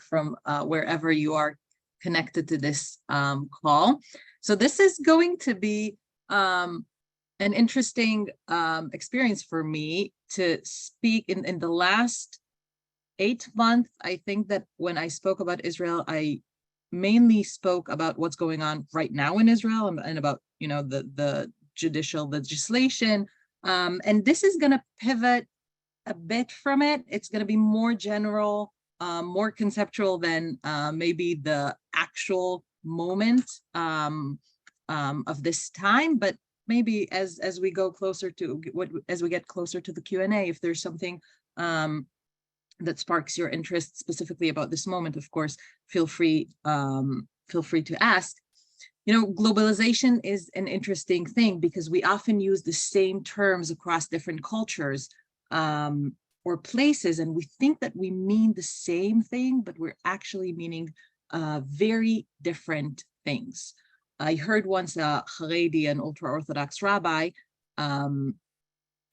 from wherever you are connected to this call. So this is going to be an interesting experience for me to speak in the last 8 months. I think that when I spoke about Israel, I mainly spoke about what's going on right now in Israel and about, you know, the judicial legislation. And this is going to pivot a bit from it. It's going to be more general, more conceptual than maybe the actual moment of this time. But maybe as we go closer to as we get closer to the Q&A, if there's something that sparks your interest specifically about this moment, of course, feel free to ask. You know, globalization is an interesting thing because we often use the same terms across different cultures or places, and we think that we mean the same thing, but we're actually meaning very different things. I heard once a Haredi, an ultra-Orthodox rabbi,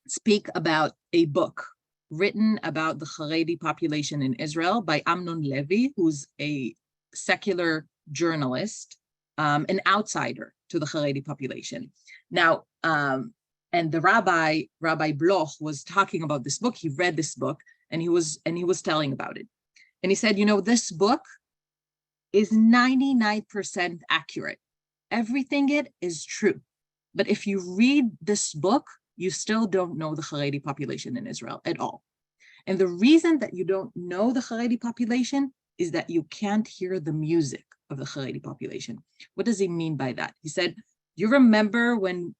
speak about a book written about the Haredi population in Israel by Amnon Levy, who's a secular journalist, an outsider to the Haredi population. Now, and the Rabbi Bloch, was talking about this book. He read this book, and he was telling about it. And he said, you know, this book is 99% accurate. Everything it is true. But if you read this book, you still don't know the Haredi population in Israel at all. And the reason that you don't know the Haredi population is that you can't hear the music of the Haredi population. What does he mean by that? He said, you remember when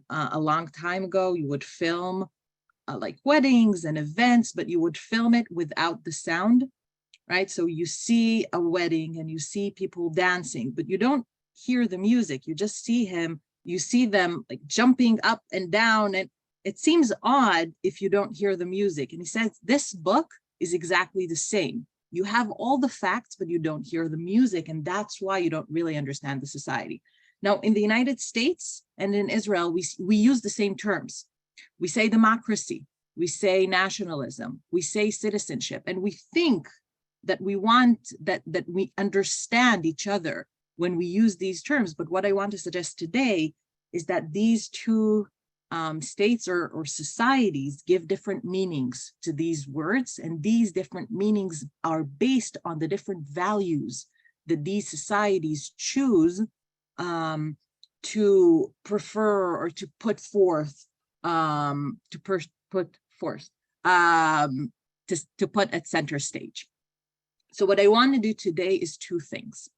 a long time ago you would film like weddings and events, but you would film it without the sound, right? So you see a wedding and you see people dancing, but you don't hear the music. You just see you see them like jumping up and down, and it seems odd if you don't hear the music. And he says, this book is exactly the same. You have all the facts, but you don't hear the music, and that's why you don't really understand the society. Now, in the United States and in Israel, we use the same terms. We say democracy, we say nationalism, we say citizenship, and we think that we want, that we understand each other when we use these terms. But what I want to suggest today is that these two states or societies give different meanings to these words, and these different meanings are based on the different values that these societies choose to prefer or to put forth, to put at center stage. So what I want to do today is two things.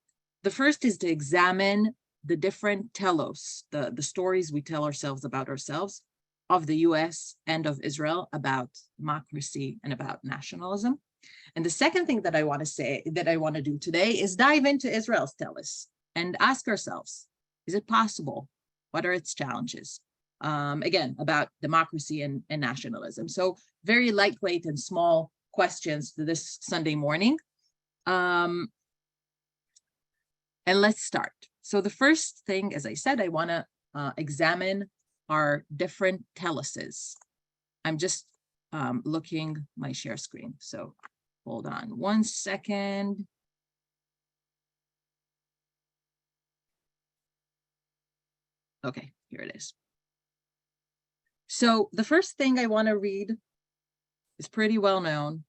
The first is to examine the different telos, the stories we tell ourselves about ourselves, of the US and of Israel about democracy and about nationalism. And the second thing that I want to do today is dive into Israel's telos and ask ourselves, is it possible? What are its challenges? Again, about democracy and nationalism. So very lightweight and small questions to this Sunday morning. And let's start. So the first thing, as I said, I want to examine our different teloses. I'm just looking my share screen. So hold on 1 second. Okay, here it is. So the first thing I want to read is pretty well known.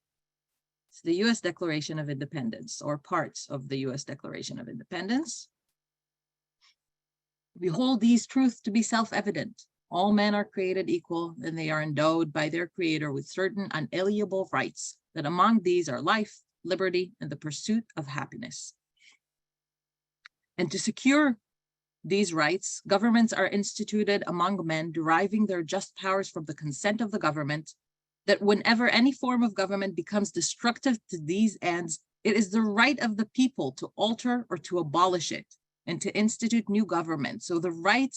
It's the US Declaration of Independence, or parts of the US Declaration of Independence. We hold these truths to be self-evident. All men are created equal, and they are endowed by their creator with certain unalienable rights, that among these are life, liberty, and the pursuit of happiness. And to secure these rights, governments are instituted among men, deriving their just powers from the consent of the government, that whenever any form of government becomes destructive to these ends, it is the right of the people to alter or to abolish it and to institute new government. So the right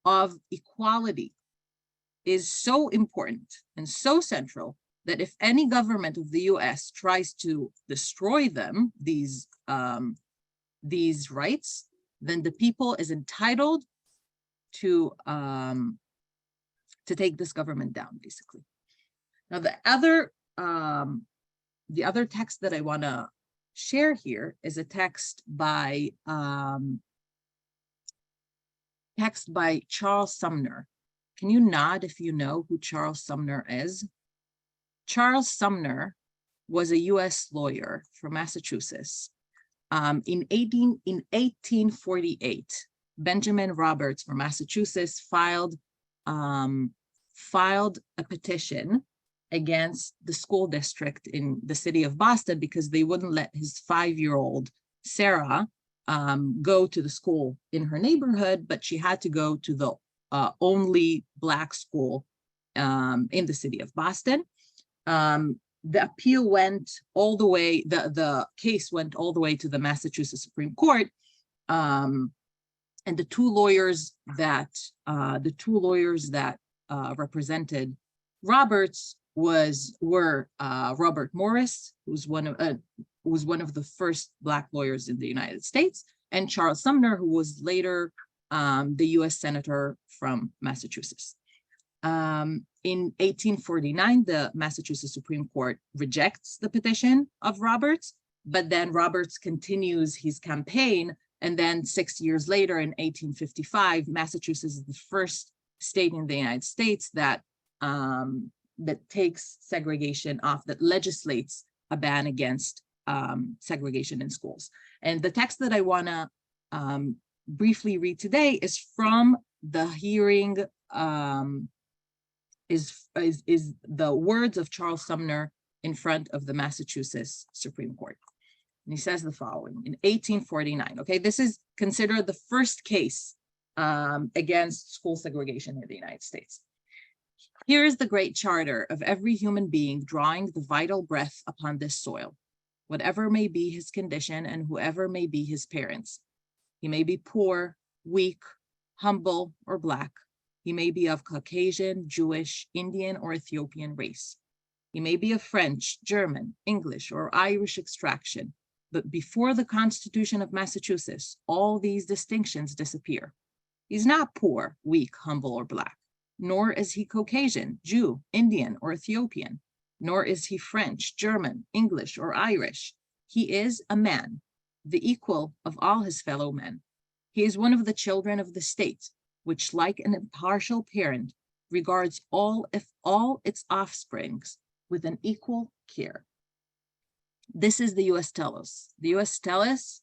of equality is so important and so central that if any government of the US tries to destroy them, these rights, then the people is entitled to take this government down, basically. Now, the other text that I want to share here is a text by Charles Sumner. Can you nod if you know who Charles Sumner is? Charles Sumner was a U.S. lawyer from Massachusetts. In 1848, Benjamin Roberts from Massachusetts filed a petition against the school district in the city of Boston because they wouldn't let his 5-year-old Sarah go to the school in her neighborhood, but she had to go to the only Black school in the city of Boston. The appeal went all the way, the case went all the way to the Massachusetts Supreme Court. And the two lawyers that represented Roberts were Robert Morris, who was one of the first Black lawyers in the United States, and Charles Sumner, who was later the U.S. Senator from Massachusetts. In 1849, the Massachusetts Supreme Court rejects the petition of Roberts, but then Roberts continues his campaign. And then 6 years later, in 1855, Massachusetts is the first state in the United States that takes segregation off, that legislates a ban against segregation in schools. And the text that I want to briefly read today is from the hearing, is the words of Charles Sumner in front of the Massachusetts Supreme Court. And he says the following: in 1849, okay, this is considered the first case against school segregation in the United States. Here is the great charter of every human being drawing the vital breath upon this soil, whatever may be his condition and whoever may be his parents. He may be poor, weak, humble, or Black. He may be of Caucasian, Jewish, Indian, or Ethiopian race. He may be of French, German, English, or Irish extraction. But before the Constitution of Massachusetts, all these distinctions disappear. He's not poor, weak, humble, or Black, nor is he Caucasian, Jew, Indian, or Ethiopian, nor is he French, German, English, or Irish. He is a man, the equal of all his fellow men. He is one of the children of the state, which, like an impartial parent, regards all its offsprings with an equal care. This is the U.S. telos. The U.S. telos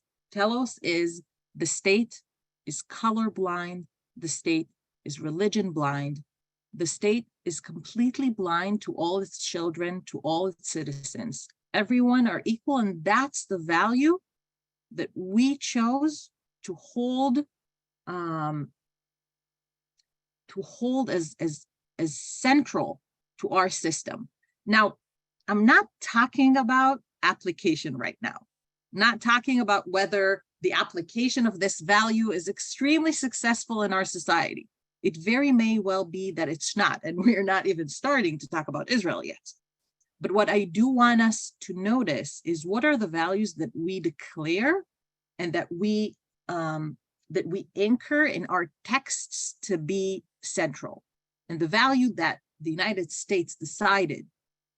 is the state is colorblind, the state is religion blind, the state is completely blind to all its children, to all its citizens. Everyone are equal, and that's the value that we chose to hold as central to our system. Now, I'm not talking about application right now. I'm not talking about whether the application of this value is extremely successful in our society. It very may well be that it's not, and we're not even starting to talk about Israel yet. But what I do want us to notice is what are the values that we declare and that we anchor in our texts to be central. And the value that the United States decided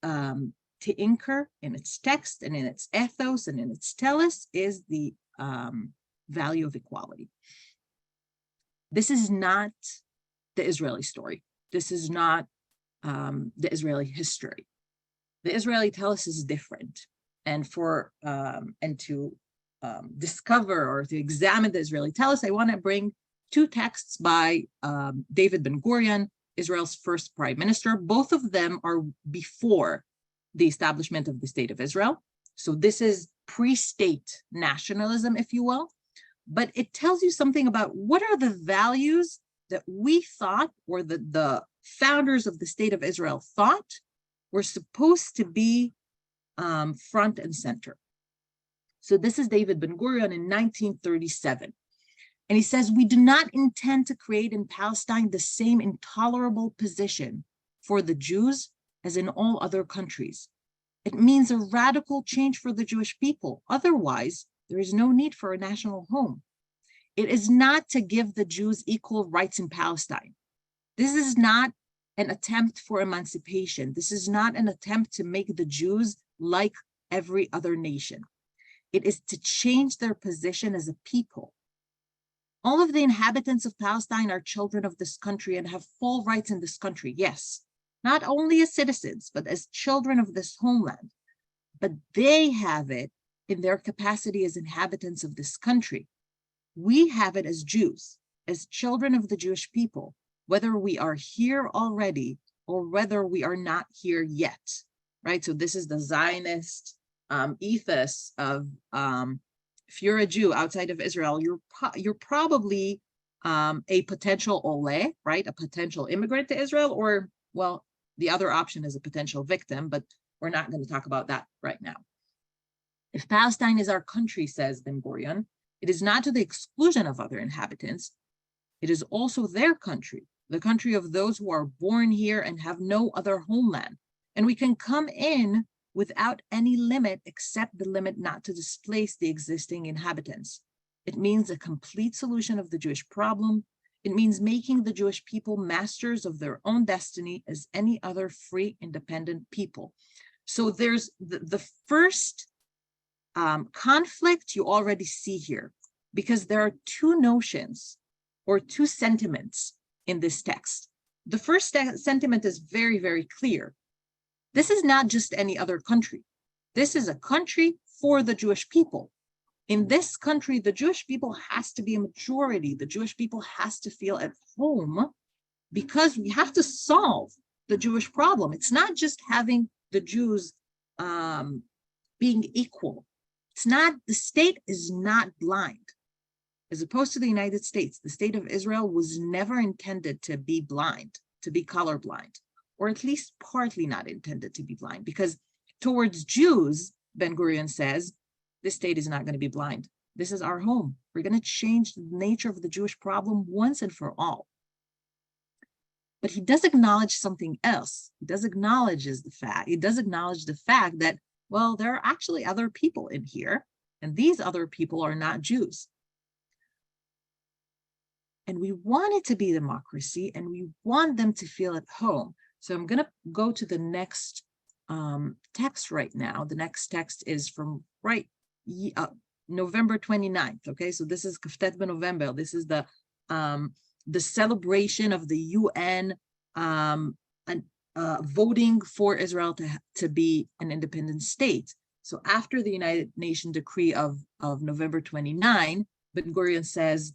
to anchor in its text and in its ethos and in its telos is the value of equality. This is not the Israeli story. This is not the Israeli history. The Israeli telos is different. And to discover or to examine the Israeli telos, I want to bring two texts by David Ben-Gurion, Israel's first prime minister. Both of them are before the establishment of the state of Israel. So this is pre-state nationalism, if you will. But it tells you something about what are the values that we thought, or the founders of the state of Israel thought, were supposed to be front and center. So this is David Ben-Gurion in 1937. And he says, we do not intend to create in Palestine the same intolerable position for the Jews as in all other countries. It means a radical change for the Jewish people. Otherwise, there is no need for a national home. It is not to give the Jews equal rights in Palestine. This is not an attempt for emancipation. This is not an attempt to make the Jews like every other nation. It is to change their position as a people. All of the inhabitants of Palestine are children of this country and have full rights in this country, yes. Not only as citizens, but as children of this homeland. But they have it in their capacity as inhabitants of this country. We have it as Jews, as children of the Jewish people, whether we are here already or whether we are not here yet, right? So this is the Zionist ethos of if you're a Jew outside of Israel, you're probably a potential ole, right? A potential immigrant to Israel, or, well, the other option is a potential victim, but we're not going to talk about that right now. If Palestine is our country, says Ben Gurion, it is not to the exclusion of other inhabitants. It is also their country, the country of those who are born here and have no other homeland. And we can come in without any limit except the limit not to displace the existing inhabitants. It means a complete solution of the Jewish problem. It means making the Jewish people masters of their own destiny as any other free, independent people. So there's the first conflict you already see here, because there are two notions or two sentiments in this text. The first sentiment is very, very clear. This is not just any other country. This is a country for the Jewish people. In this country, the Jewish people has to be a majority. The Jewish people has to feel at home because we have to solve the Jewish problem. It's not just having the Jews being equal. It's not, the state is not blind. As opposed to the United States, the state of Israel was never intended to be blind, to be colorblind, or at least partly not intended to be blind, because towards Jews, Ben Gurion says, this state is not going to be blind. This is our home. We're going to change the nature of the Jewish problem once and for all. But he does acknowledge something else. He does acknowledge the fact that, well, there are actually other people in here, and these other people are not Jews. And we want it to be democracy, and we want them to feel at home. So I'm going to go to the next text right now. The next text is from November 29th. Okay, so this is Kaftet B'November. This is the celebration of the UN voting for Israel to be an independent state. So after the United Nations decree of November 29, Ben Gurion says,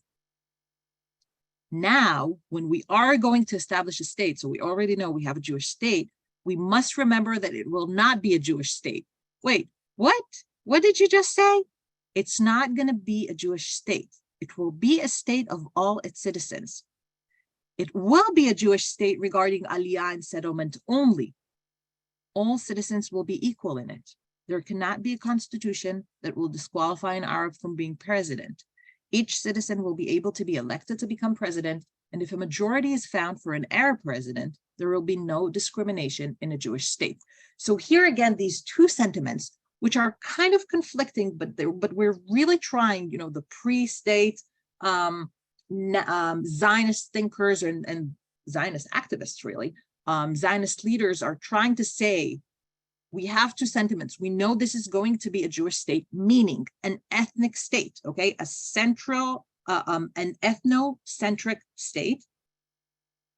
now, when we are going to establish a state, so we already know we have a Jewish state, we must remember that it will not be a Jewish state. Wait, what? What did you just say? It's not going to be a Jewish state. It will be a state of all its citizens. It will be a Jewish state regarding aliyah and settlement only. All citizens will be equal in it. There cannot be a constitution that will disqualify an Arab from being president. Each citizen will be able to be elected to become president, and if a majority is found for an Arab president, there will be no discrimination in a Jewish state. So here again, these two sentiments, which are kind of conflicting, but we're really trying, the pre-state Zionist thinkers and Zionist activists, really, Zionist leaders are trying to say, we have two sentiments. We know this is going to be a Jewish state, meaning an ethnic state, okay? A central, an ethnocentric state.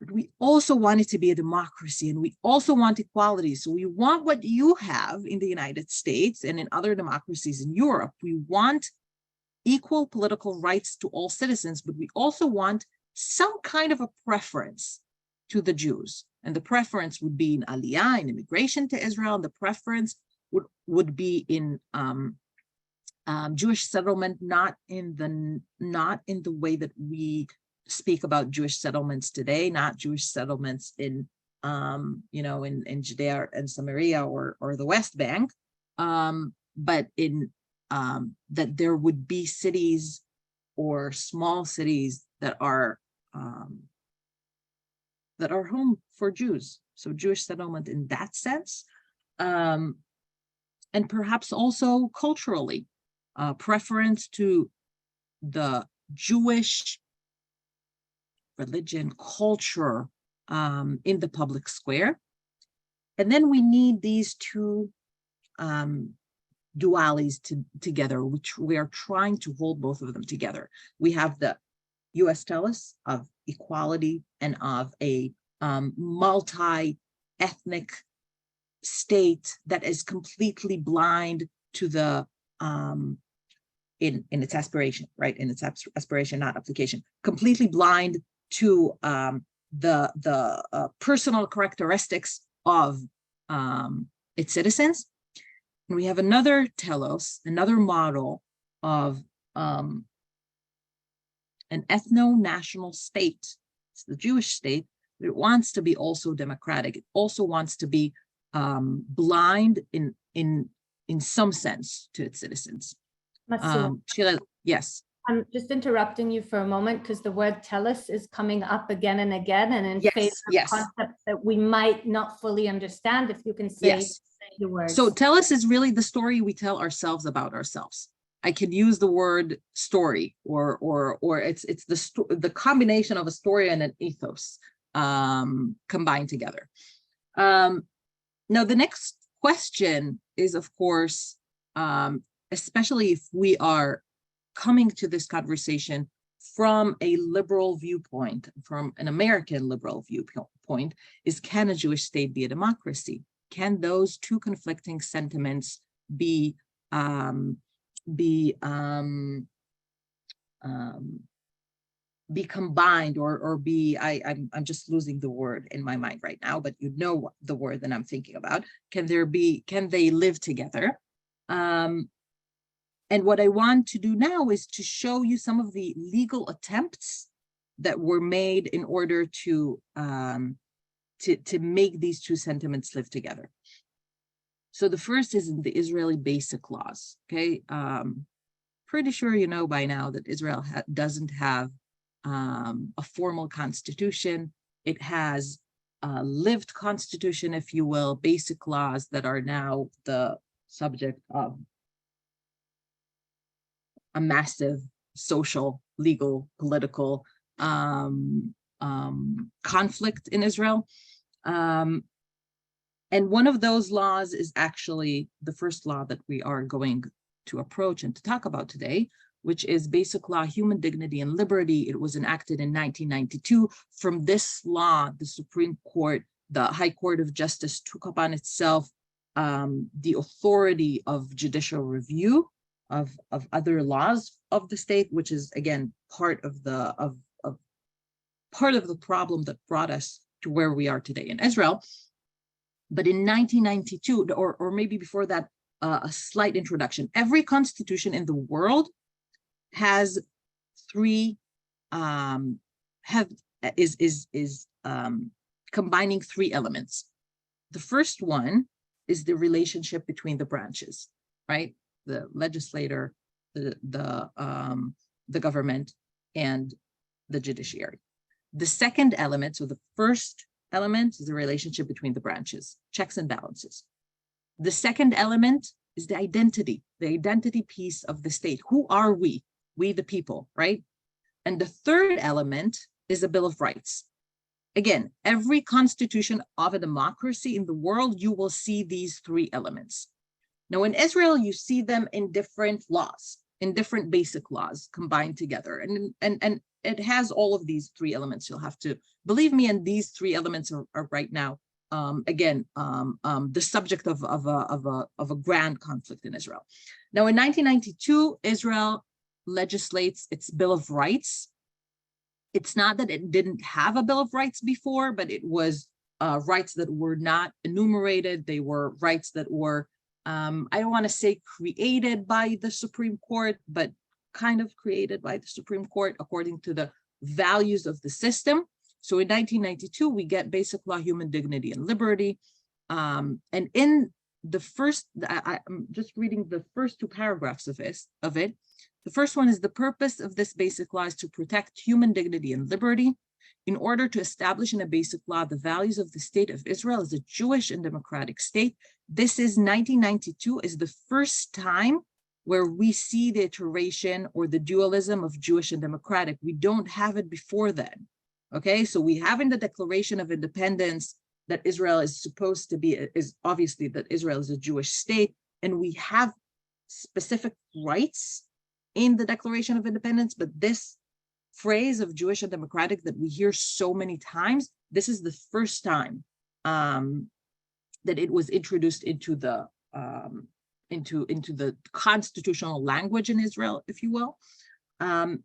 But we also want it to be a democracy, and we also want equality. So we want what you have in the United States and in other democracies in Europe. We want equal political rights to all citizens, but we also want some kind of a preference to the Jews. And the preference would be in aliyah, in immigration to Israel. And the preference would be in Jewish settlement, not in the way that we speak about Jewish settlements today, not Jewish settlements in in Judea and Samaria or the West Bank, but in that there would be cities or small cities that are home for Jews. So Jewish settlement in that sense, and perhaps also culturally, preference to the Jewish religion, culture in the public square. And then we need these two dualities together, which we are trying to hold both of them together. We have the US telos of equality and of a multi-ethnic state that is completely blind to the in its aspiration, right? In its aspiration, not application, completely blind to the personal characteristics of its citizens. And we have another telos, another model of an ethno-national state. It's the Jewish state, but it wants to be also democratic. It also wants to be blind in some sense to its citizens. Masua, yes. I'm just interrupting you for a moment because the word telos is coming up again and again, and in favor of concepts that we might not fully understand. If you can say the words. So telos is really the story we tell ourselves about ourselves. I could use the word story, or it's the combination of a story and an ethos combined together. Now the next question is, of course, especially if we are coming to this conversation from a liberal viewpoint, from an American liberal viewpoint, is can a Jewish state be a democracy? Can those two conflicting sentiments be combined or be, I'm just losing the word in my mind right now, but you know the word that I'm thinking about. Can they live together? And what I want to do now is to show you some of the legal attempts that were made in order to make these two sentiments live together. So the first is in the Israeli basic laws. Okay, pretty sure you know by now that Israel doesn't have a formal constitution. It has a lived constitution, if you will, basic laws that are now the subject of a massive social, legal, political conflict in Israel. And one of those laws is actually the first law that we are going to approach and to talk about today, which is Basic Law, Human Dignity and Liberty. It was enacted in 1992. From this law, the Supreme Court, the High Court of Justice, took upon itself the authority of judicial review of other laws of the state, which is again part of the problem that brought us to where we are today in Israel. But in 1992, or maybe before that, a slight introduction. Every constitution in the world has combining three elements. The first one is the relationship between the branches, right? The legislator, the government, and the judiciary. The second element, so the first element is the relationship between the branches, checks and balances. The second element is the identity piece of the state. Who are we? We the people, right? And the third element is a Bill of Rights. Again, every constitution of a democracy in the world, you will see these three elements. Now, in Israel, you see them in different laws, in different basic laws combined together. And it has all of these three elements. You'll have to believe me, and these three elements are right now, the subject of a grand conflict in Israel. Now, in 1992, Israel legislates its Bill of Rights. It's not that it didn't have a Bill of Rights before, but it was rights that were not enumerated. They were rights that were, I don't want to say created by the Supreme Court, but kind of created by the Supreme Court according to the values of the system. So in 1992, we get Basic Law, Human Dignity and Liberty. And in the first, I'm just reading the first two paragraphs of it. The first one is: the purpose of this basic law is to protect human dignity and liberty in order to establish in a basic law the values of the state of Israel as a Jewish and democratic state. This is 1992 is the first time where we see the iteration or the dualism of Jewish and democratic. We don't have it before then. Okay, so we have in the Declaration of Independence that Israel is supposed to be, is obviously that Israel is a Jewish state, and we have specific rights in the Declaration of Independence, but this phrase of Jewish and democratic that we hear so many times, this is the first time that it was introduced into the constitutional language in Israel, if you will. And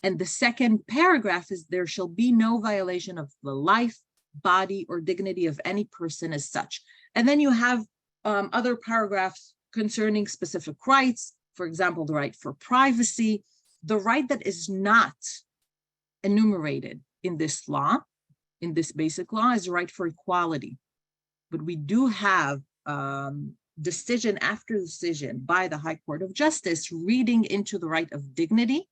the second paragraph is, there shall be no violation of the life, body, or dignity of any person as such. And then you have other paragraphs concerning specific rights, for example, the right for privacy. The right that is not enumerated in this law, in this basic law, is the right for equality. But we do have decision after decision by the High Court of Justice reading into the right of dignity,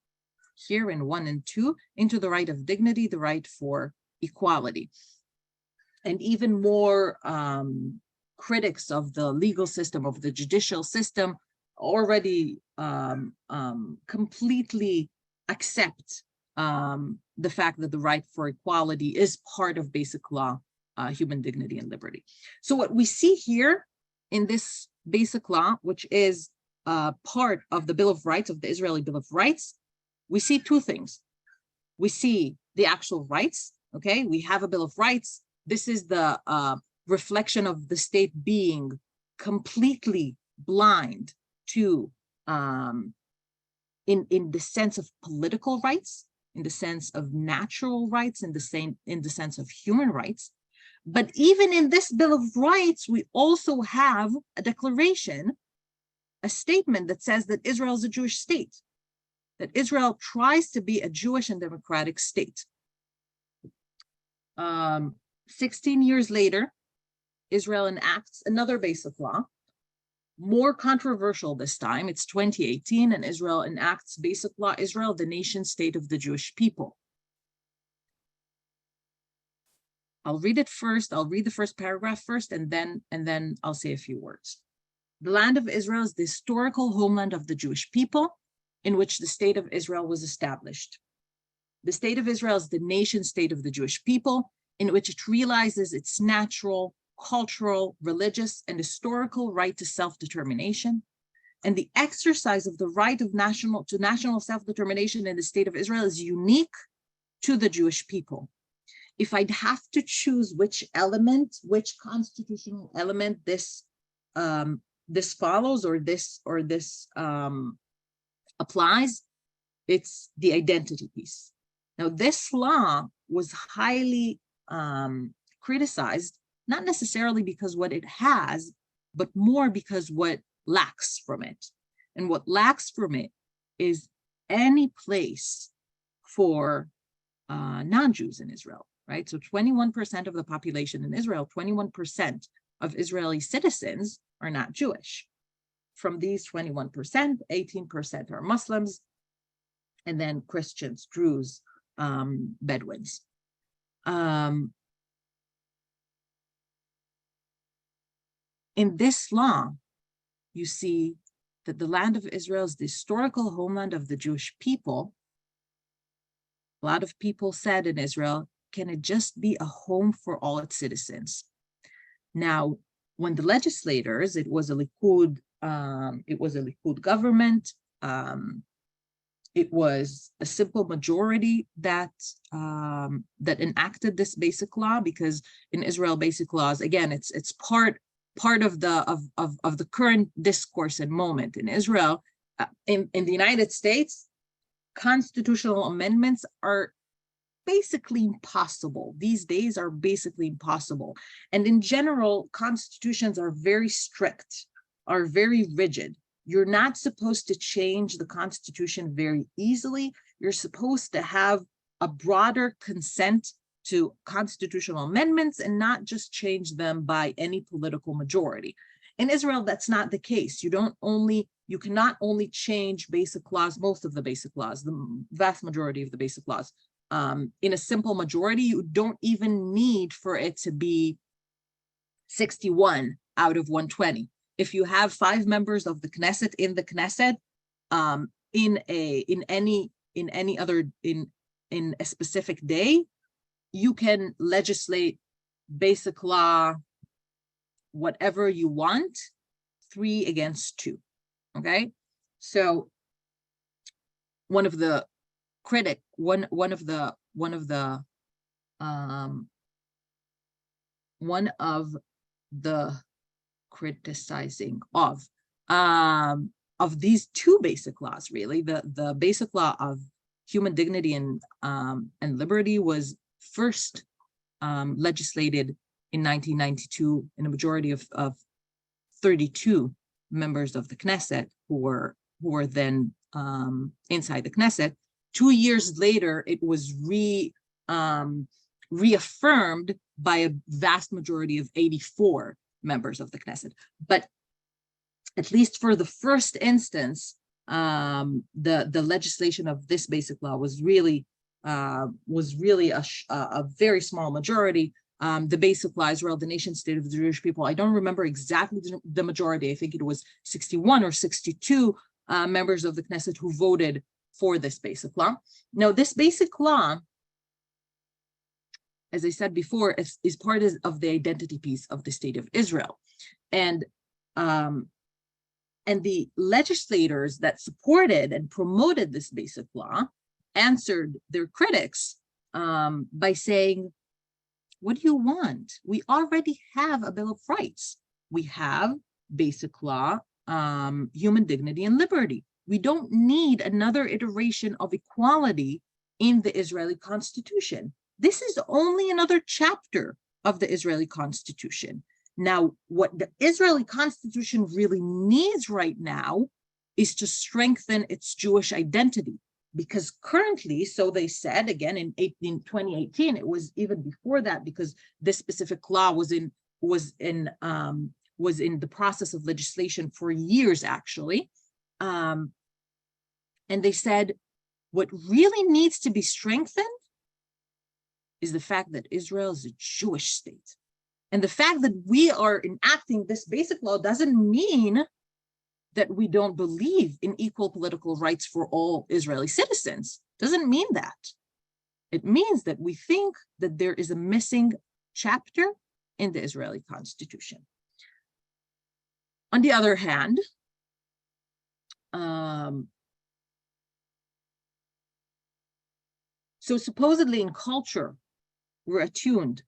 here in 1 and 2, into the right of dignity, the right for equality. And even more critics of the legal system, of the judicial system, already completely accept the fact that the right for equality is part of basic law, human dignity and liberty. So what we see here in this basic law, which is part of the Bill of Rights, of the Israeli Bill of Rights, we see two things. We see the actual rights, okay? We have a Bill of Rights. This is the reflection of the state being completely blind to, in the sense of political rights, in the sense of natural rights, in the sense of human rights. But even in this Bill of Rights, we also have a declaration, a statement that says that Israel is a Jewish state, that Israel tries to be a Jewish and democratic state. 16 years later, Israel enacts another basic law, more controversial this time. It's 2018, and Israel enacts basic law, Israel, the nation state of the Jewish people. I'll read it first. I'll read the first paragraph first, and then I'll say a few words. The land of Israel is the historical homeland of the Jewish people, in which the state of Israel was established. The state of Israel is the nation state of the Jewish people, in which it realizes its natural, cultural, religious, and historical right to self-determination, and the exercise of the right of national self-determination in the state of Israel is unique to the Jewish people. If I'd have to choose which element, which constitutional element this follows or this applies, it's the identity piece. Now, this law was highly criticized, not necessarily because what it has, but more because what lacks from it. And what lacks from it is any place for non-Jews in Israel, right? So 21% of the population in Israel, 21% of Israeli citizens are not Jewish. From these 21%, 18% are Muslims, and then Christians, Druze, Bedouins. In this law, you see that the land of Israel is the historical homeland of the Jewish people. A lot of people said in Israel, can it just be a home for all its citizens? Now, when the legislators, it was a Likud government, it was a simple majority that enacted this basic law, because in Israel, basic laws, again, it's part of the current discourse and moment in Israel. In the United States, constitutional amendments are basically impossible. These days are basically impossible. And in general, constitutions are very strict, are very rigid. You're not supposed to change the Constitution very easily. You're supposed to have a broader consent to constitutional amendments and not just change them by any political majority. In Israel, that's not the case. You cannot only change basic laws, most of the basic laws, the vast majority of the basic laws, in a simple majority. You don't even need for it to be 61 out of 120. If you have 5 members of the Knesset in the Knesset, in a specific day, you can legislate basic law, whatever you want, 3 against 2. Okay, so one of the criticizing of these two basic laws, really, the basic law of human dignity and liberty was first legislated in 1992 in a majority of 32 members of the Knesset who were then inside the Knesset. 2 years later, it was reaffirmed by a vast majority of 84 members of the Knesset. But at least for the first instance, the legislation of this basic law was really a very small majority. The basic law, Israel, the nation state of the Jewish people, I don't remember exactly the majority. I think it was 61 or 62 members of the Knesset who voted for this basic law. Now, this basic law, as I said before, is part of the identity piece of the state of Israel. And the legislators that supported and promoted this basic law answered their critics by saying, what do you want? We already have a Bill of Rights. We have basic law, human dignity and liberty. We don't need another iteration of equality in the Israeli Constitution. This is only another chapter of the Israeli Constitution. Now, what the Israeli Constitution really needs right now is to strengthen its Jewish identity, because currently, so they said, again, in 2018, it was even before that, because this specific law was in the process of legislation for years, actually. And they said, what really needs to be strengthened is the fact that Israel is a Jewish state. And the fact that we are enacting this basic law doesn't mean that we don't believe in equal political rights for all Israeli citizens. Doesn't mean that. It means that we think that there is a missing chapter in the Israeli Constitution. On the other hand, so supposedly in culture, we're attuned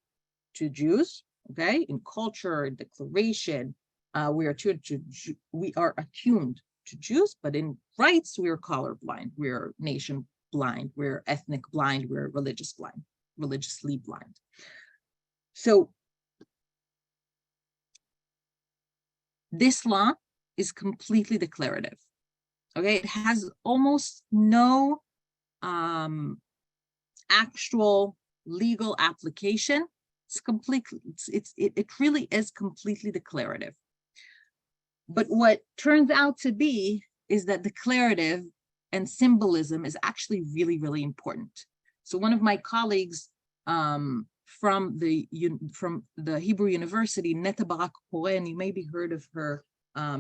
to Jews, okay? In culture, declaration, we are attuned to Jews, but in rights, we are colorblind, we're nation blind, we're ethnic blind, we're religiously blind. So this law is completely declarative, okay? It has almost no actual legal application. It really is completely declarative. But what turns out to be is that declarative and symbolism is actually really, really important. So one of my colleagues from the Hebrew University, Netta Barak Koret, and you may be heard of her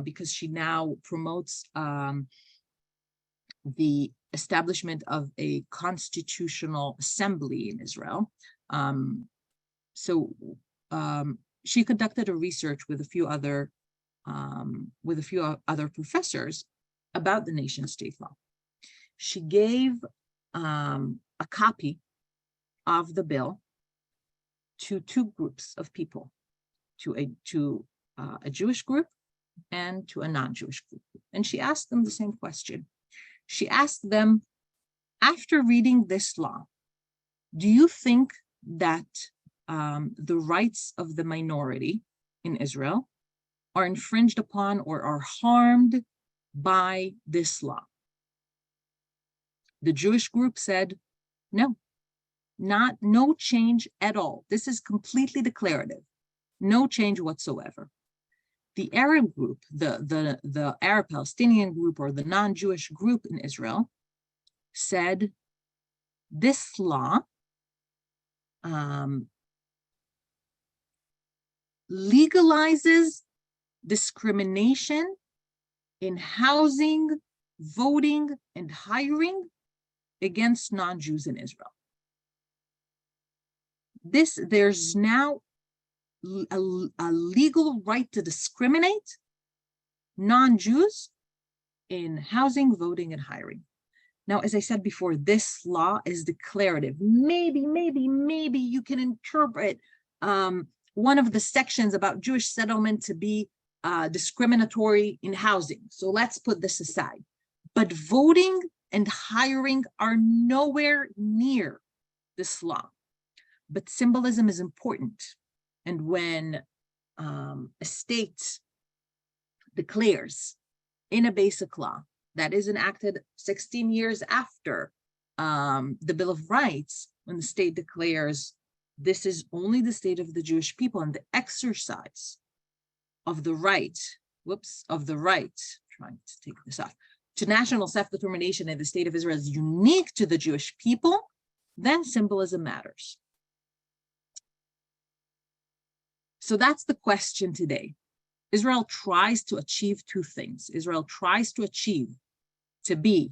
because she now promotes the establishment of a constitutional assembly in Israel. She conducted a research with a few other professors about the nation-state law. She gave a copy of the bill to two groups of people, to a Jewish group and to a non-Jewish group. And she asked them the same question. She asked them, after reading this law, do you think that the rights of the minority in Israel are infringed upon or are harmed by this law? The Jewish group said, no, no change at all. This is completely declarative, no change whatsoever. The Arab group, the Arab Palestinian group, or the non-Jewish group in Israel, said this law legalizes discrimination in housing, voting, and hiring against non-Jews in Israel. There's now a legal right to discriminate non-Jews in housing, voting, and hiring. Now, as I said before, this law is declarative. Maybe you can interpret one of the sections about Jewish settlement to be discriminatory in housing. So let's put this aside. But voting and hiring are nowhere near this law. But symbolism is important. And when a state declares in a basic law that is enacted 16 years after the Bill of Rights, when the state declares this is only the state of the Jewish people and the exercise of the right, trying to take this off, to national self-determination in the state of Israel is unique to the Jewish people, then symbolism matters. So that's the question today. Israel tries to achieve two things. Israel tries to achieve to be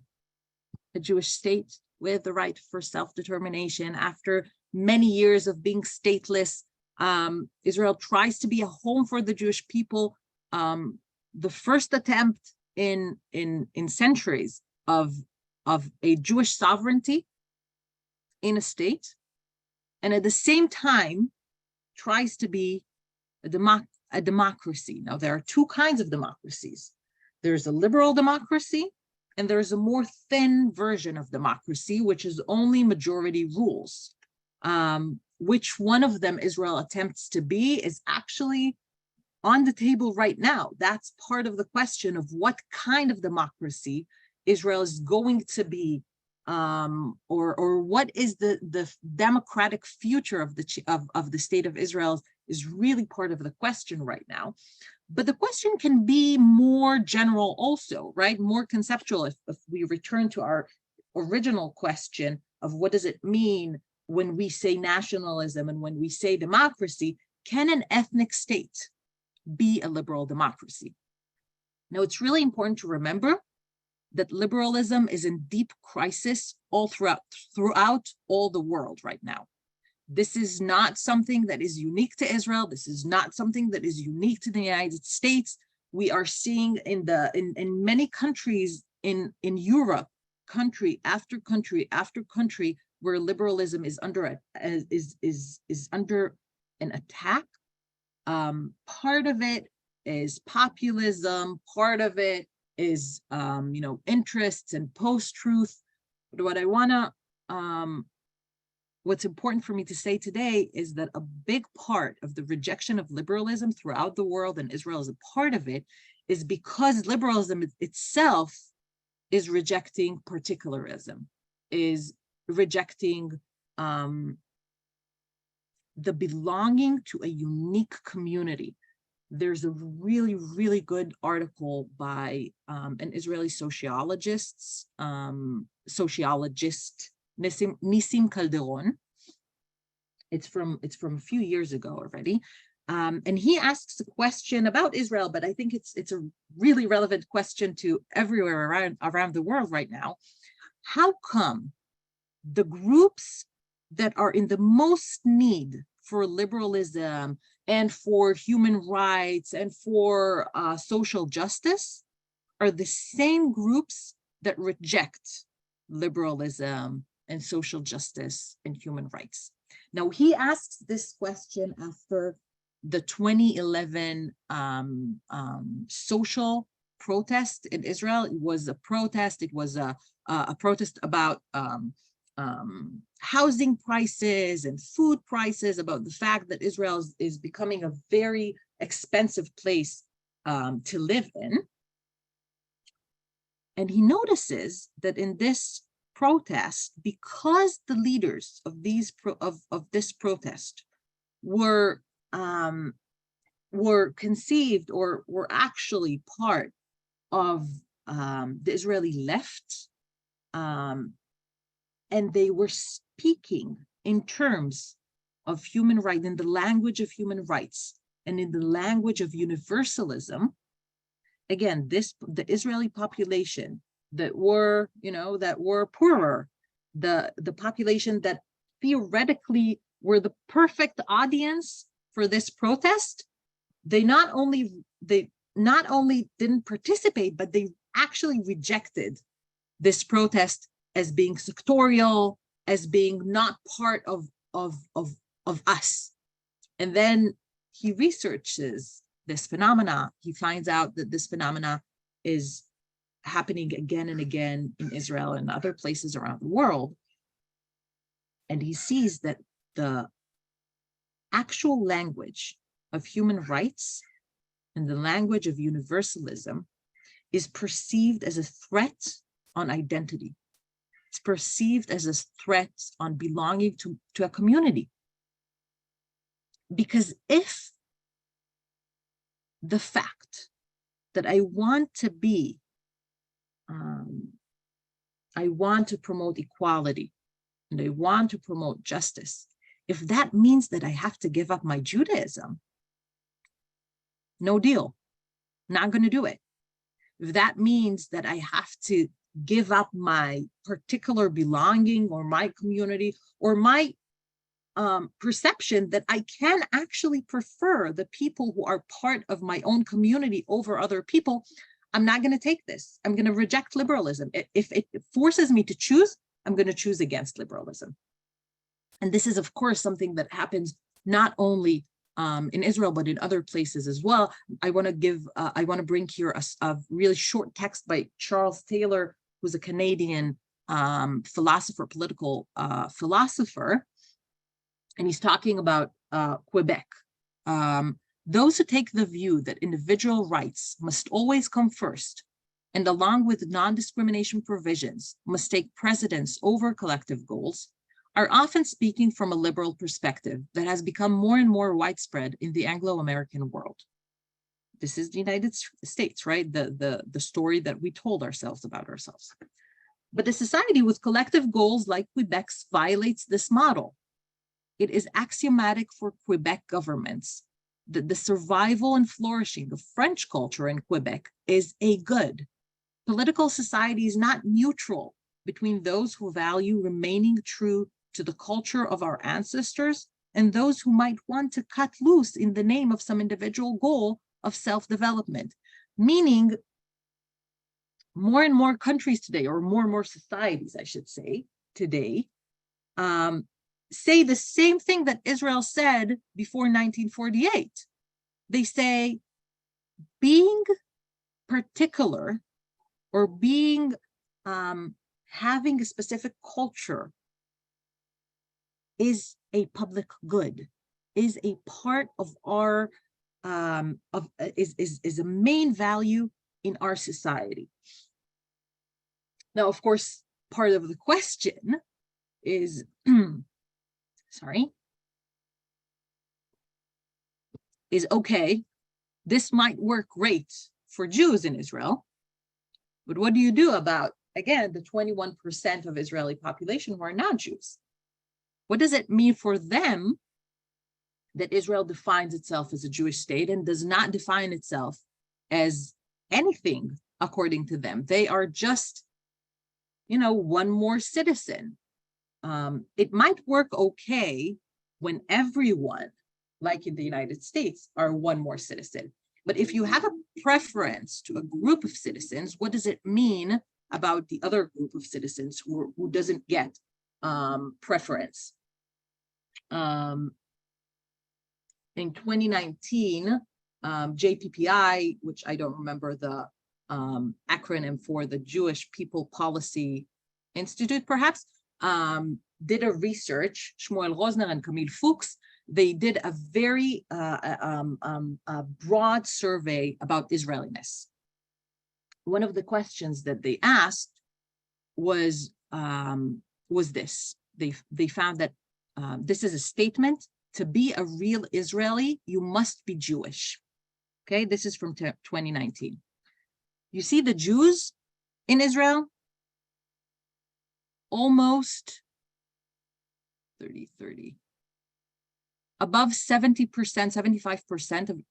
a Jewish state with the right for self-determination after many years of being stateless. Israel tries to be a home for the Jewish people. The first attempt in centuries of a Jewish sovereignty in a state, and at the same time tries to be a democracy. Now, there are two kinds of democracies. There's a liberal democracy, and there's a more thin version of democracy, which is only majority rules. Which one of them Israel attempts to be is actually on the table right now. That's part of the question of what kind of democracy Israel is going to be, or what is the democratic future of the state of Israel is really part of the question right now. But the question can be more general also, right? More conceptual if we return to our original question of what does it mean when we say nationalism and when we say democracy. Can an ethnic state be a liberal democracy? Now, it's really important to remember that liberalism is in deep crisis all throughout all the world right now. This is not something that is unique to Israel. This is not something that is unique to the United States. We are seeing in many countries in Europe, country after country after country, where liberalism is under an attack. Part of it is populism. Part of it is interests and post-truth. But what I wanna what's important for me to say today is that a big part of the rejection of liberalism throughout the world, and Israel is a part of it, is because liberalism itself is rejecting particularism, is rejecting the belonging to a unique community. There's a really, really good article by an Israeli sociologist, Nissim Calderon. It's from a few years ago already. And he asks a question about Israel, but I think it's a really relevant question to everywhere around the world right now. How come the groups that are in the most need for liberalism and for human rights and for social justice are the same groups that reject liberalism and social justice and human rights? Now, he asks this question after the 2011 social protest in Israel. It was a protest. It was a protest about housing prices and food prices, about the fact that Israel is becoming a very expensive place to live in. And he notices that in this protest, because the leaders of this protest were conceived or were actually part of the Israeli left, and they were speaking in terms of human rights, in the language of human rights, and in the language of universalism. Again, the Israeli population that were poorer, the population that theoretically were the perfect audience for this protest, they not only didn't participate, but they actually rejected this protest as being sectorial, as being not part of us. And then he researches this phenomena. He finds out that this phenomena is happening again and again in Israel and other places around the world. And he sees that the actual language of human rights and the language of universalism is perceived as a threat on identity. It's perceived as a threat on belonging to a community. Because if the fact that I want to be, I want to promote equality and I want to promote justice, if that means that I have to give up my Judaism, no deal, not going to do it. If that means that I have to give up my particular belonging or my community or my perception that I can actually prefer the people who are part of my own community over other people, I'm not going to take this. I'm going to reject liberalism. If it forces me to choose, I'm going to choose against liberalism. And this is, of course, something that happens not only in Israel, but in other places as well. I want to bring here a really short text by Charles Taylor, who's a Canadian philosopher, political philosopher. And he's talking about Quebec. Those who take the view that individual rights must always come first, and along with non-discrimination provisions must take precedence over collective goals, are often speaking from a liberal perspective that has become more and more widespread in the Anglo-American world. This is the United States, right? The story that we told ourselves about ourselves. But the society with collective goals like Quebec's violates this model. It is axiomatic for Quebec governments that the survival and flourishing of French culture in Quebec is a good. Political society is not neutral between those who value remaining true to the culture of our ancestors and those who might want to cut loose in the name of some individual goal of self-development. Meaning, more and more countries today, or more and more societies, I should say, today, say the same thing that Israel said before 1948. They say being particular or being having a specific culture is a public good, is a part of our is a main value in our society. Now, of course, part of the question is is okay, this might work great for Jews in Israel, but what do you do about, again, the 21% of Israeli population who are not Jews? What does it mean for them that Israel defines itself as a Jewish state and does not define itself as anything according to them? They are just, one more citizen. It might work okay when everyone, like in the United States, are one more citizen. But if you have a preference to a group of citizens, what does it mean about the other group of citizens who doesn't get preference? In 2019, JPPI, which I don't remember the acronym for, the Jewish People Policy Institute, perhaps, did a research, Shmuel Rosner and Camille Fuchs. They did a very broad survey about Israeliness. One of the questions that they asked was this. They found that this is a statement: to be a real Israeli, you must be Jewish. Okay, this is from 2019. You see the Jews in Israel, almost 30, above 70%, 75%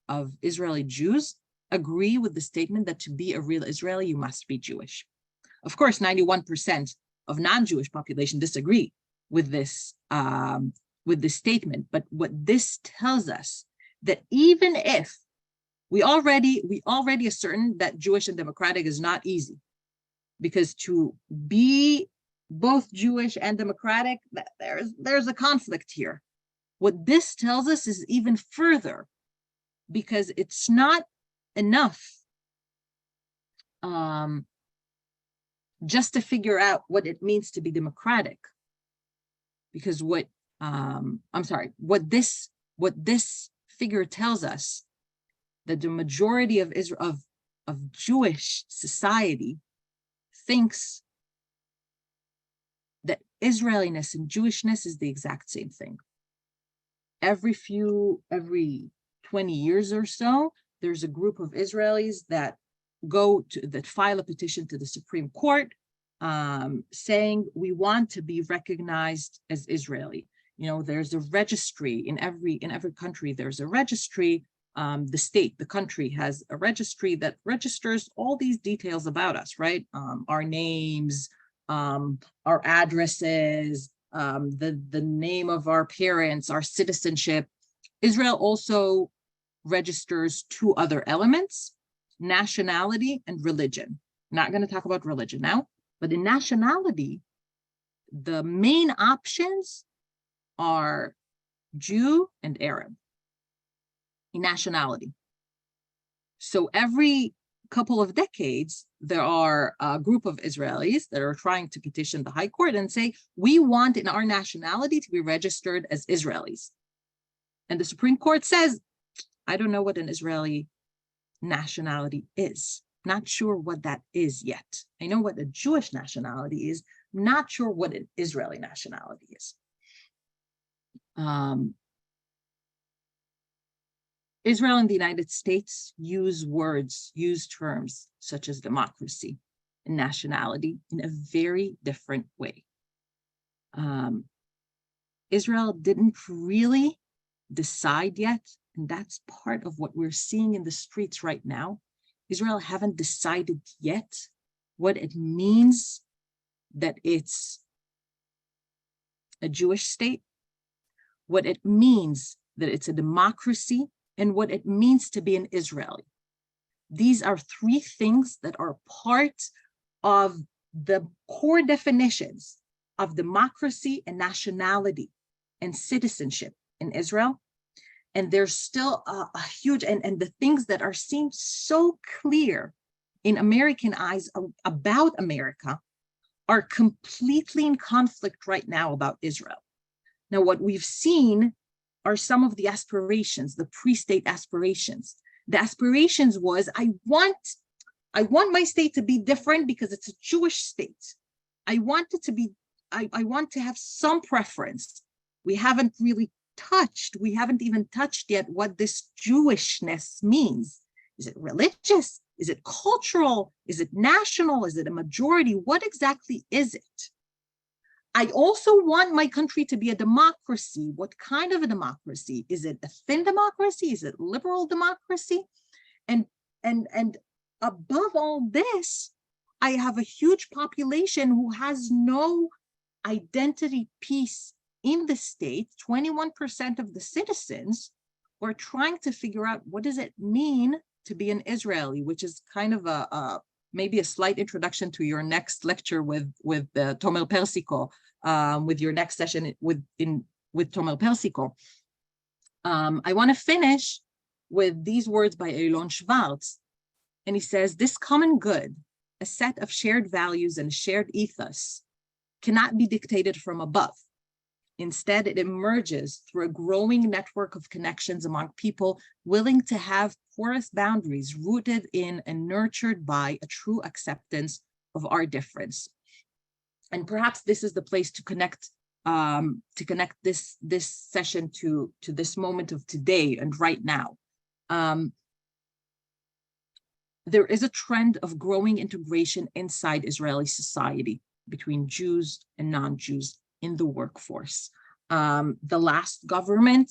of Israeli Jews agree with the statement that to be a real Israeli, you must be Jewish. Of course, 91% of non-Jewish population disagree with this statement. But what this tells us, that even if we already ascertain that Jewish and democratic is not easy, because to be both Jewish and democratic, there's a conflict here. What this tells us is even further, because it's not enough just to figure out what it means to be democratic, because what this figure tells us, that the majority of Jewish society thinks that Israeliness and Jewishness is the exact same thing. Every 20 years or so, there's a group of Israelis that file a petition to the Supreme Court, saying we want to be recognized as Israeli. You know, there's a registry in every country. There's a registry. The country has a registry that registers all these details about us, right? Our names, our addresses, the name of our parents, our citizenship. Israel also registers two other elements: nationality and religion. Not going to talk about religion now, but in nationality, the main options are Jew and Arab in nationality. So every couple of decades, there are a group of Israelis that are trying to petition the High Court and say, we want in our nationality to be registered as Israelis. And the Supreme Court says, I don't know what an Israeli nationality is. Not sure what that is yet. I know what a Jewish nationality is, not sure what an Israeli nationality is. Israel and the United States use terms such as democracy and nationality in a very different way. Israel didn't really decide yet, and that's part of what we're seeing in the streets right now. Israel haven't decided yet what it means that it's a Jewish state, what it means that it's a democracy, and what it means to be an Israeli. These are three things that are part of the core definitions of democracy and nationality and citizenship in Israel. And there's still a huge, and the things that are seen so clear in American eyes about America are completely in conflict right now about Israel. Now, what we've seen are some of the aspirations, the pre-state aspirations. The aspirations was, I want my state to be different because it's a Jewish state. I want it to be, I want to have some preference. We haven't even touched yet what this Jewishness means. Is it religious? Is it cultural? Is it national? Is it a majority? What exactly is it? I also want my country to be a democracy. What kind of a democracy? Is it a thin democracy? Is it liberal democracy? And above all this, I have a huge population who has no identity piece in the state. 21% of the citizens were trying to figure out, what does it mean to be an Israeli, which is kind of maybe a slight introduction to your next lecture with Tomer Persiko, with your next session with Tomer Persiko. I want to finish with these words by Elon Schwartz. And he says, this common good, a set of shared values and shared ethos, cannot be dictated from above. Instead, it emerges through a growing network of connections among people willing to have porous boundaries rooted in and nurtured by a true acceptance of our difference. And perhaps this is the place to connect this session to this moment of today and right now. There is a trend of growing integration inside Israeli society between Jews and non-Jews in the workforce. The last government,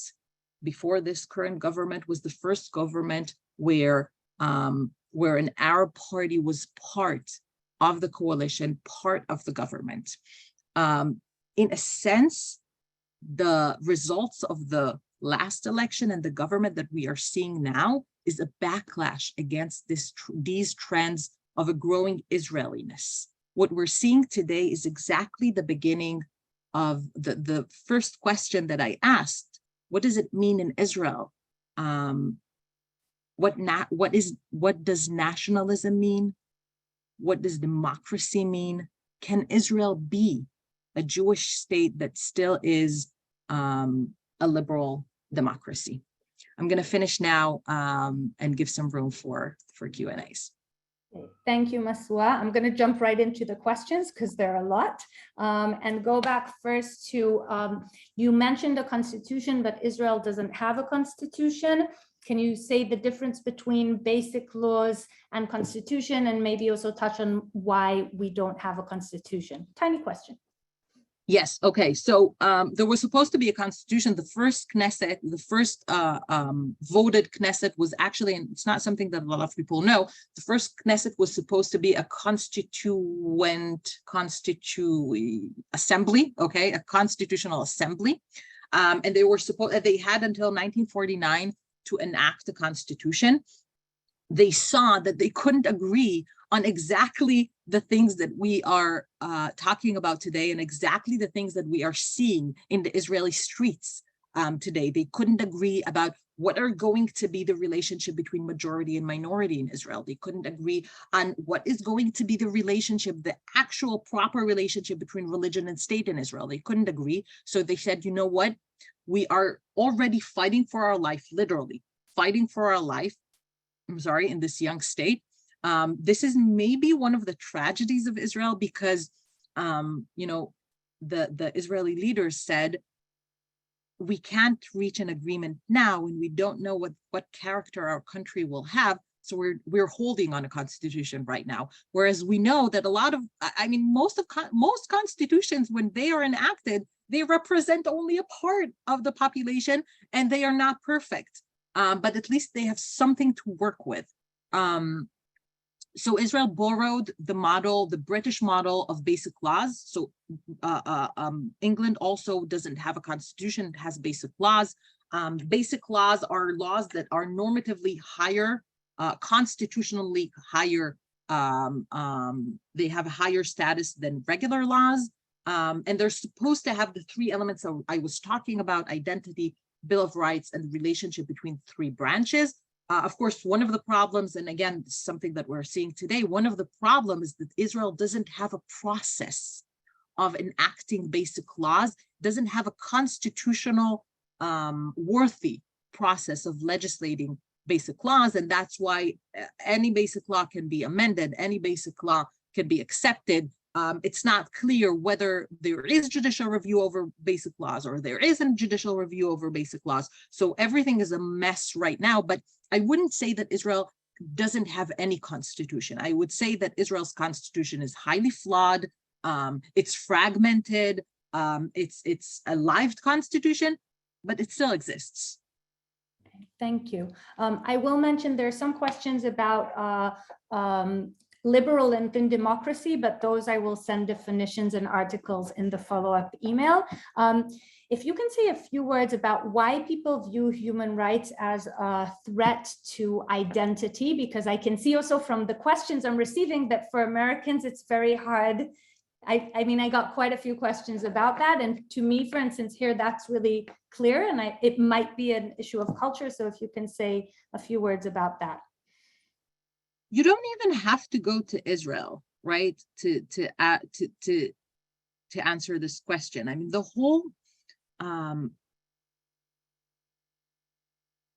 before this current government, was the first government where an Arab party was part of the coalition, part of the government. In a sense, the results of the last election and the government that we are seeing now is a backlash against these trends of a growing Israeliness. What we're seeing today is exactly the beginning of the first question that I asked. What does it mean in Israel? What does nationalism mean? What does democracy mean? Can Israel be a Jewish state that still is a liberal democracy? I'm going to finish now and give some room for Q&As. Thank you, Masua. I'm going to jump right into the questions because there are a lot, and go back first to, you mentioned a constitution, but Israel doesn't have a constitution. Can you say the difference between basic laws and constitution, and maybe also touch on why we don't have a constitution? Tiny question. Yes. Okay. So there was supposed to be a constitution. The first Knesset, the first voted Knesset was actually, and it's not something that a lot of people know, the first Knesset was supposed to be a assembly, okay, a constitutional assembly. And they had until 1949 to enact a constitution. They saw that they couldn't agree on exactly the things that we are talking about today and exactly the things that we are seeing in the Israeli streets today. They couldn't agree about what are going to be the relationship between majority and minority in Israel. They couldn't agree on what is going to be the relationship, the actual proper relationship between religion and state in Israel. They couldn't agree. So they said, you know what? We are already fighting for our life, literally fighting for our life, in this young state. This is maybe one of the tragedies of Israel because, the Israeli leaders said, we can't reach an agreement now and we don't know what character our country will have. So we're holding on a constitution right now. Whereas we know that a lot of, most constitutions, when they are enacted, they represent only a part of the population and they are not perfect. But at least they have something to work with. So Israel borrowed the British model of basic laws. So England also doesn't have a constitution, it has basic laws. Basic laws are laws that are normatively higher, constitutionally higher. They have a higher status than regular laws. And they're supposed to have the three elements that I was talking about: identity, Bill of Rights, and the relationship between three branches. Of course, one of the problems, and again, this is something that we're seeing today, one of the problems is that Israel doesn't have a process of enacting basic laws, doesn't have a constitutional worthy process of legislating basic laws. And that's why any basic law can be amended, any basic law can be accepted. It's not clear whether there is judicial review over basic laws or there isn't judicial review over basic laws. So everything is a mess right now, but I wouldn't say that Israel doesn't have any constitution. I would say that Israel's constitution is highly flawed. It's fragmented. It's a live constitution, but it still exists. Thank you. I will mention there are some questions about liberal and thin democracy, but those I will send definitions and articles in the follow-up email. If you can say a few words about why people view human rights as a threat to identity, because I can see also from the questions I'm receiving that for Americans, it's very hard. I got quite a few questions about that. And to me, for instance, here, that's really clear. And it might be an issue of culture. So if you can say a few words about that. You don't even have to go to Israel, right, to answer this question. I mean, the whole,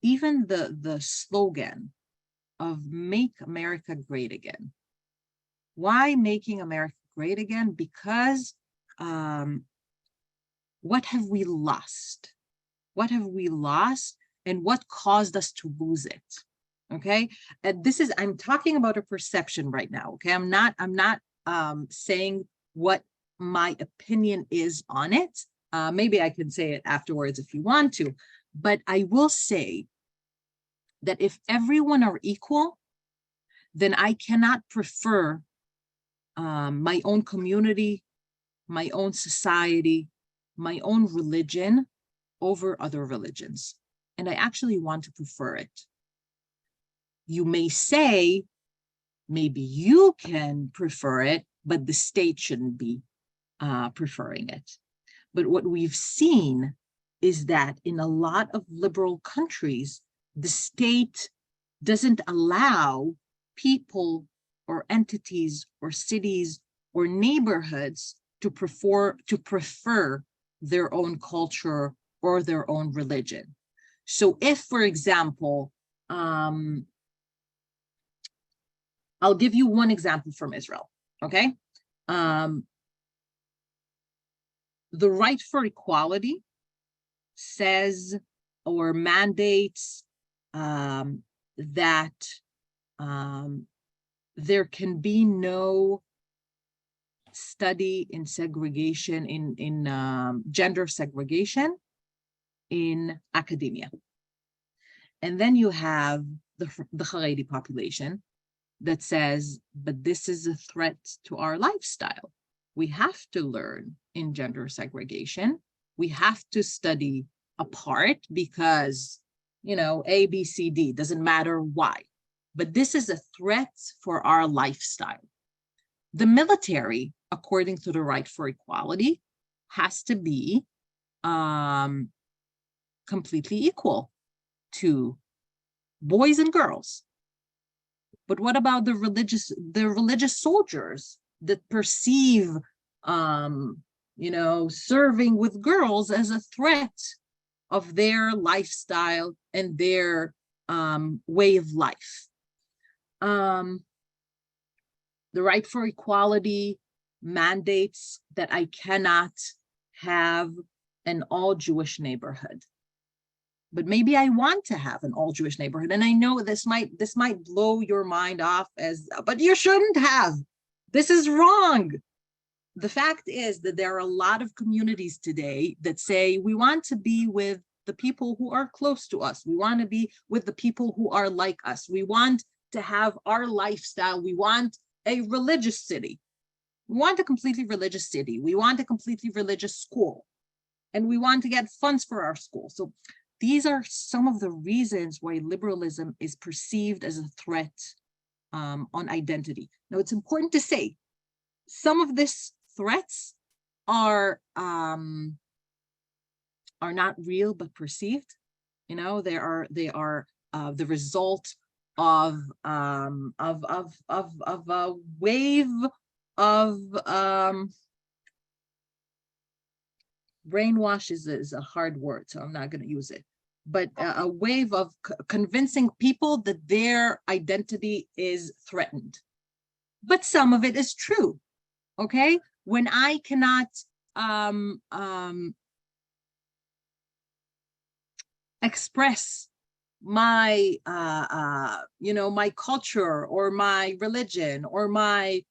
even the slogan of "Make America Great Again." Why making America great again? Because what have we lost? What have we lost, and what caused us to lose it? Okay, and I'm talking about a perception right now. Okay, I'm not saying what my opinion is on it. Maybe I can say it afterwards if you want to, but I will say that if everyone are equal, then I cannot prefer my own community, my own society, my own religion over other religions. And I actually want to prefer it. you may say, maybe you can prefer it, but the state shouldn't be preferring it. But what we've seen is that in a lot of liberal countries, the state doesn't allow people or entities or cities or neighborhoods to prefer their own culture or their own religion. So if, for example, I'll give you one example from Israel, okay? The right for equality says or mandates that there can be no study in segregation, in gender segregation in academia. And then you have the Haredi population that says, but this is a threat to our lifestyle. We have to learn in gender segregation. We have to study apart because, you know, A, B, C, D, doesn't matter why. But this is a threat for our lifestyle. The military, according to the right for equality, has to be completely equal to boys and girls. But what about the religious soldiers that perceive, you know, serving with girls as a threat of their lifestyle and their way of life? The right for equality mandates that I cannot have an all-Jewish neighborhood. But maybe I want to have an all-Jewish neighborhood. And I know this might blow your mind off as, but you shouldn't have. This is wrong. The fact is that there are a lot of communities today that say, we want to be with the people who are close to us. We want to be with the people who are like us. We want to have our lifestyle. We want a religious city. We want a completely religious city. We want a completely religious school. And we want to get funds for our school. So these are some of the reasons why liberalism is perceived as a threat on identity. Now, it's important to say some of these threats are not real but perceived. You know, they are the result of a wave of brainwash is a hard word, so I'm not going to use it. But a wave of convincing people that their identity is threatened. But some of it is true, okay? When I cannot express my, you know, my culture or my religion or my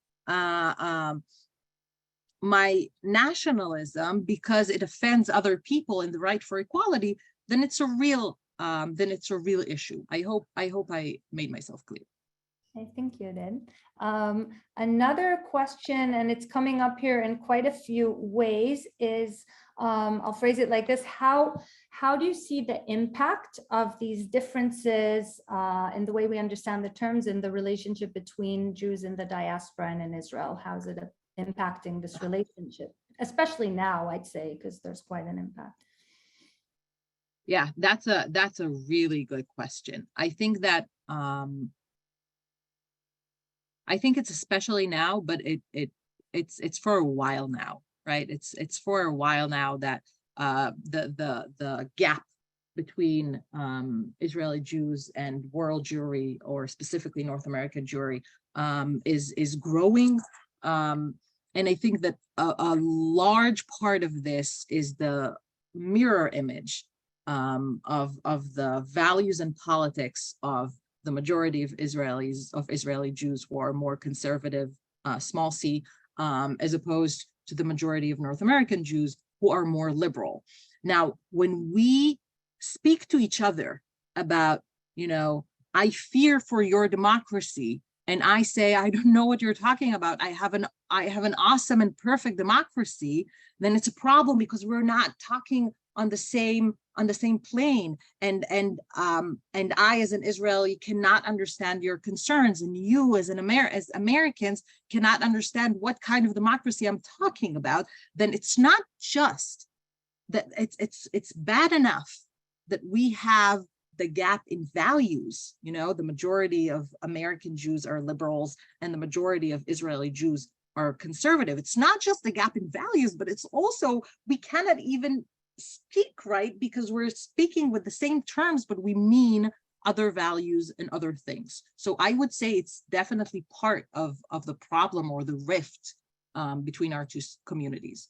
nationalism because it offends other people in the right for equality, then it's a real issue. I hope I made myself clear. I think you did. Another question, and it's coming up here in quite a few ways, is I'll phrase it like this: how do you see the impact of these differences in the way we understand the terms in the relationship between Jews in the diaspora and in Israel? How is it impacting this relationship, especially now, I'd say, because there's quite an impact? Yeah, that's a really good question. I think that I think it's especially now, but it's for a while now, right? It's for a while now that the gap between Israeli Jews and world Jewry, or specifically North American Jewry, is growing. And I think that a large part of this is the mirror image of the values and politics of the majority of Israeli Jews who are more conservative, small c, as opposed to the majority of North American Jews who are more liberal. Now, when we speak to each other about, you know, I fear for your democracy, and I say, I don't know what you're talking about, I have an awesome and perfect democracy, then it's a problem because we're not talking on the same on the same plane, and I as an Israeli cannot understand your concerns, and you as as Americans cannot understand what kind of democracy I'm talking about, then it's not just that it's bad enough that we have the gap in values. You know, the majority of American Jews are liberals and the majority of Israeli Jews are conservative. It's not just the gap in values, but it's also, we cannot even speak right because we're speaking with the same terms, but we mean other values and other things. So I would say it's definitely part of the problem or the rift between our two communities.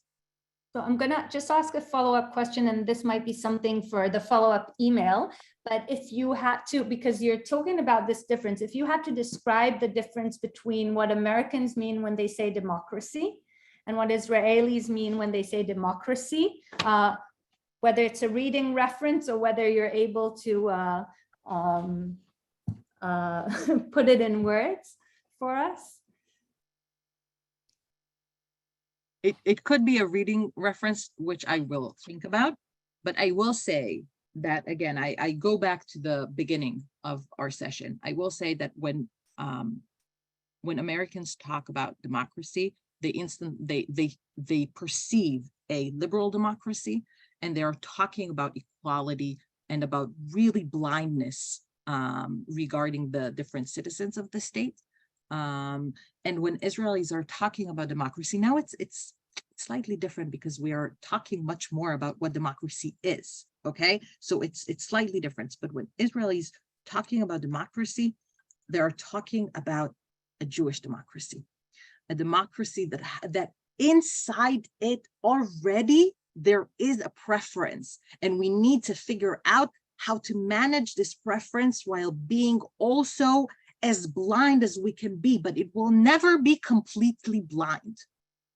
So I'm gonna just ask a follow-up question, and this might be something for the follow-up email, but if you had to, because you're talking about this difference, if you had to describe the difference between what Americans mean when they say democracy and what Israelis mean when they say democracy, whether it's a reading reference or whether you're able to put it in words for us. It could be a reading reference, which I will think about, but I will say that, again, I go back to the beginning of our session. I will say that when Americans talk about democracy, they perceive a liberal democracy, and they're talking about equality and about really blindness regarding the different citizens of the state. And when Israelis are talking about democracy, now it's slightly different because we are talking much more about what democracy is, okay? So it's slightly different. But when Israelis talking about democracy, they are talking about a Jewish democracy, a democracy that inside it already there is a preference, and we need to figure out how to manage this preference while being also as blind as we can be, but it will never be completely blind.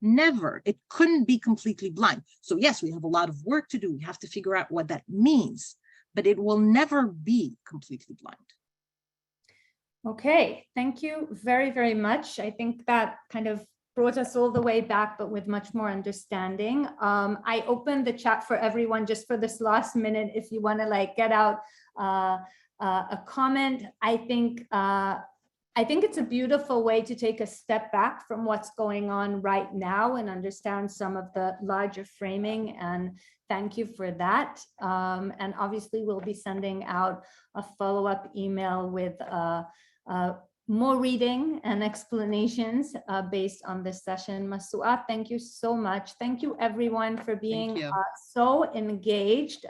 Never. It couldn't be completely blind. So yes, we have a lot of work to do. We have to figure out what that means, but it will never be completely blind. Okay, thank you very, very much. I think that kind of brought us all the way back, but with much more understanding. I opened the chat for everyone just for this last minute. If you want to like get out a comment, I think it's a beautiful way to take a step back from what's going on right now and understand some of the larger framing, and thank you for that. And obviously we'll be sending out a follow-up email with more reading and explanations based on this session. Masua, thank you so much. Thank you everyone for being so engaged.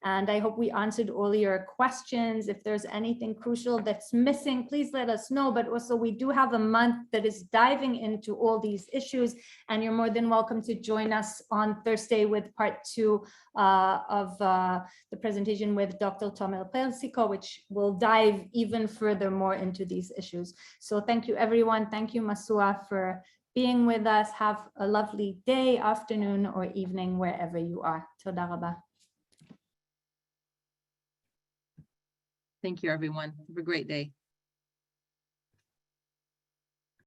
And I hope we answered all your questions. If there's anything crucial that's missing, please let us know. But also we do have a month that is diving into all these issues, and you're more than welcome to join us on Thursday with part 2 of the presentation with Dr. Tomer Persiko, which will dive even further more into these issues. So thank you everyone. Thank you Masua for being with us. Have a lovely day, afternoon, or evening wherever you are. Toda rabba. Thank you, everyone. Have a great day.